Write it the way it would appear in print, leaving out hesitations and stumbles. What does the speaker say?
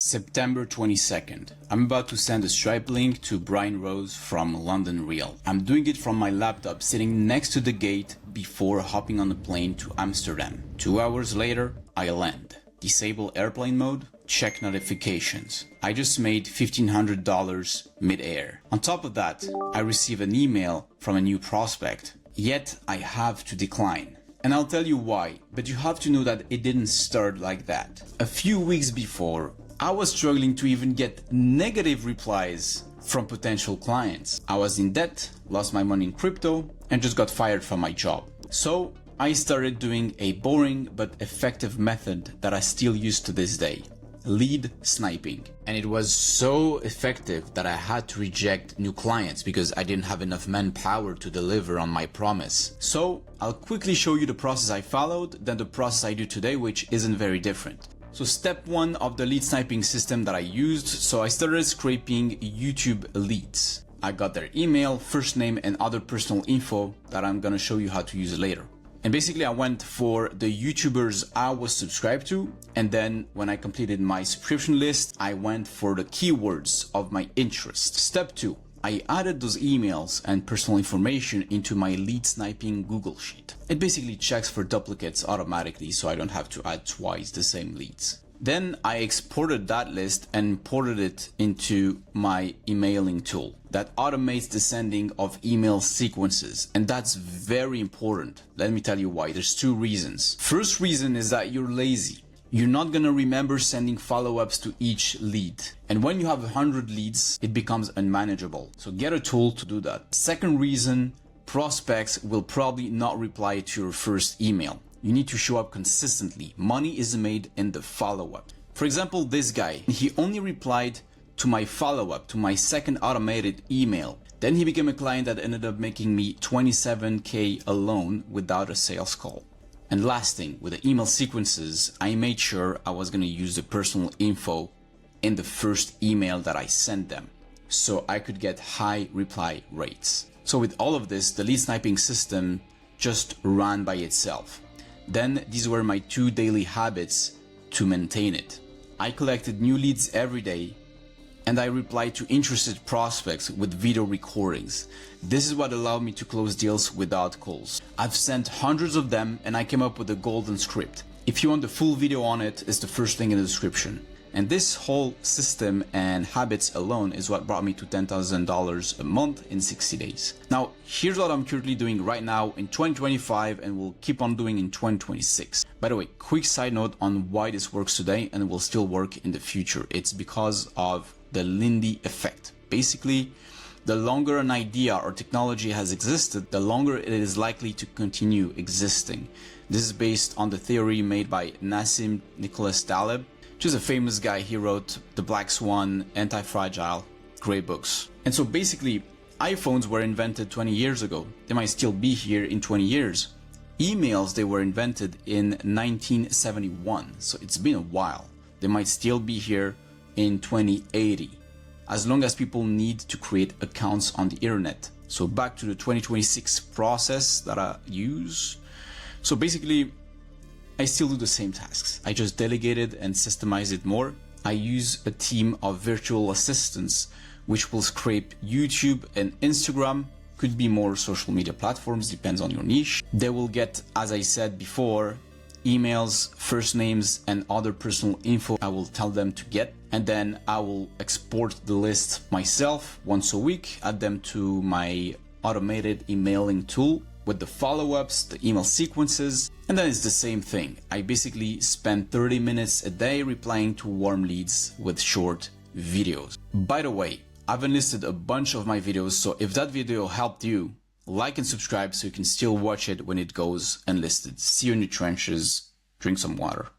September 22nd. I'm about to send a Stripe link to Brian Rose from London Real. I'm doing it from my laptop sitting next to the gate before hopping on the plane to Amsterdam. 2 hours later, I land. Disable airplane mode, check notifications. I just made $1,500 mid-air. On top of that, I receive an email from a new prospect. Yet I have to decline. And I'll tell you why, but you have to know that it didn't start like that. A few weeks before, I was struggling to even get negative replies from potential clients. I was in debt, lost my money in crypto, and just got fired from my job. So I started doing a boring but effective method that I still use to this day. Lead sniping. And it was so effective that I had to reject new clients because I didn't have enough manpower to deliver on my promise. So I'll quickly show you the process I followed, then the process I do today, which isn't very different. So step one of the lead sniping system that I used. So I started scraping YouTube leads. I got their email, first name, and other personal info that I'm gonna show you how to use later. And basically I went for the YouTubers I was subscribed to, and then when I completed my subscription list, I went for the keywords of my interest. Step two, I added those emails and personal information into my lead sniping Google Sheet. It basically checks for duplicates automatically so I don't have to add twice the same leads. Then I exported that list and imported it into my emailing tool that automates the sending of email sequences. And that's very important. Let me tell you why. There's two reasons. First reason is that you're lazy. You're not gonna remember sending follow-ups to each lead. And when you have 100 leads, it becomes unmanageable. So get a tool to do that. Second reason, prospects will probably not reply to your first email. You need to show up consistently. Money is made in the follow-up. For example, this guy, he only replied to my follow-up, to my second automated email. Then he became a client that ended up making me 27K alone without a sales call. And last thing, with the email sequences, I made sure I was gonna use the personal info in the first email that I sent them, so I could get high reply rates. So with all of this, the lead sniping system just ran by itself. Then these were my 2 daily habits to maintain it. I collected new leads every day, and I replied to interested prospects with video recordings. This is what allowed me to close deals without calls. I've sent hundreds of them, and I came up with a golden script. If you want the full video on it, it's the first thing in the description. And this whole system and habits alone is what brought me to $10,000 a month in 60 days. Now, here's what I'm currently doing right now in 2025 and will keep on doing in 2026. By the way, quick side note on why this works today and will still work in the future. It's because of the Lindy effect. Basically, the longer an idea or technology has existed, the longer it is likely to continue existing. This is based on the theory made by Nassim Nicholas Taleb, which is a famous guy. He wrote The Black Swan, Anti-Fragile, great books. And so basically, iPhones were invented 20 years ago. They might still be here in 20 years. Emails, they were invented in 1971, so it's been a while. They might still be here in 2080, as long as people need to create accounts on the internet. So back to the 2026 process that I use. So basically, I still do the same tasks. I just delegate it and systemize it more. I use a team of virtual assistants, which will scrape YouTube and Instagram, could be more social media platforms, depends on your niche. They will get, as I said before, emails, first names, and other personal info I will tell them to get. And then I will export the list myself once a week, add them to my automated emailing tool with the follow-ups, the email sequences, and then it's the same thing. I basically spend 30 minutes a day replying to warm leads with short videos. By the way, I've enlisted a bunch of my videos, so if that video helped you, like and subscribe so you can still watch it when it goes unlisted. See you in the trenches, drink some water.